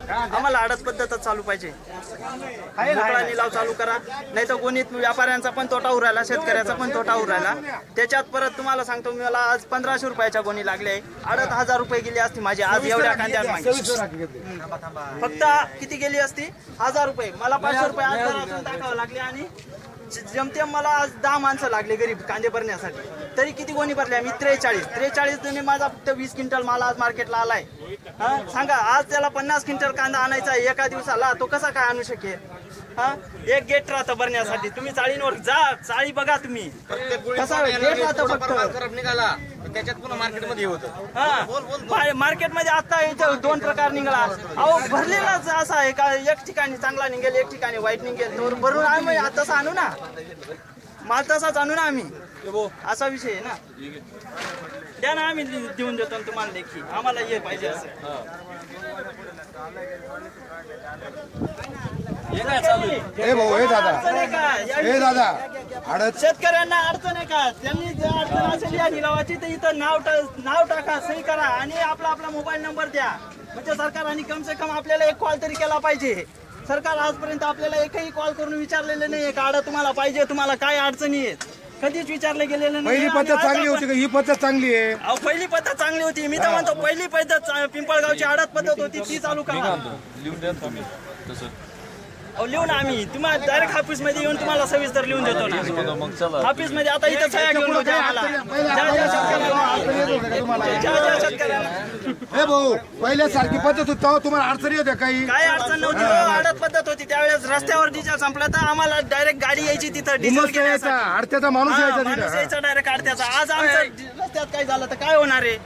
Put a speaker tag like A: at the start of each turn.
A: आम्हाला आडत पद्धतच चालू पाहिजे. मोकळा निलाव चालू करा, नाही तर गोणीत व्यापाऱ्यांचा पण तोटा उरायला, शेतकऱ्याचा पण तोटा उरायला. त्याच्यात परत तुम्हाला सांगतो, मला आज 1500 रुपयाच्या गोणी लागली आहे. 1000 रुपये गेली असती माझी आज एवढ्या कांद्यावर मागे. फक्त किती गेली असती? 1000 रुपये. मला 500 रुपये आज घरातून टाकावं लागले आणि जमतेम मला आज 10 माणसं लागले गरीब कांदे भरण्यासाठी. तरी किती गोणी भरल्या मी? 43 जणी. माझा फक्त 20 क्विंटल माल आज मार्केटला आलाय. सांगा, आज त्याला 50 क्विंटल कांदा आणायचा एका दिवसाला, तो कसा काय आणू शकेल? एक गेट राहतं भरण्यासाठी. तुम्ही चाळींवर जा, चाळी बघा तुम्ही कसा गेट राहतं फक्त
B: निघाला त्याच्यात पुन्हा मार्केटमध्ये होतं.
A: मार्केटमध्ये आता इथं 2 प्रकार निघाला. अहो भरलेलाच असा आहे का, एक ठिकाणी चांगला निघेल, एक ठिकाणी वाईट निघेल. तर भरून आम्ही तसं आणू ना, माल तसाच आणू ना आम्ही. असा विषय आहे ना. द्या ना, आम्ही देऊन देतो तुम्हाला लेखी. आम्हाला हे पाहिजे असं. शेतकऱ्यांना अडचण आहे का? त्यांनी जर अडचण असेल या निलावाची तर इथं नाव टाका, सही करा आणि आपला मोबाईल नंबर द्या. म्हणजे सरकारने कम से कम आपल्याला एक कॉल तरी केला पाहिजे. सरकार आजपर्यंत आपल्याला एकही कॉल करून विचारलेलं नाही का आडं तुम्हाला पाहिजे, तुम्हाला काय अडचणी आहेत, कधीच विचारले गेलेलं नाही.
C: पहिली पद्धत चांगली होती का ही पद्धत चांगली आहे?
A: पहिली पद्धत चांगली होती. मी तर म्हणतो पहिली पद्धत पिंपळगावची आडत पद्धत होती ती चालू करा. लिहून आम्ही तुम्हाला डायरेक्ट ऑफिस मध्ये येऊन तुम्हाला सविस्तर लिहून देतो ना. ऑफिस मध्ये आता इथं सह्या घेऊन होत्या आम्हाला.
C: भाऊ पहिल्यासारखी पद्धत होती तेव्हा तुम्हाला अडचणी होत्या काही?
A: काय अडचण नव्हती. आडत पद्धत होती त्यावेळेस. रस्त्यावर डिझेल संपलं तर आम्हाला डायरेक्ट गाडी यायची तिथं डिझेल
C: यायचा, अडत्याचा माणूस यायचा
A: डायरेक्ट आडत्याचा. आज आमच्या रस्त्यात काय झालं तर काय होणार आहे?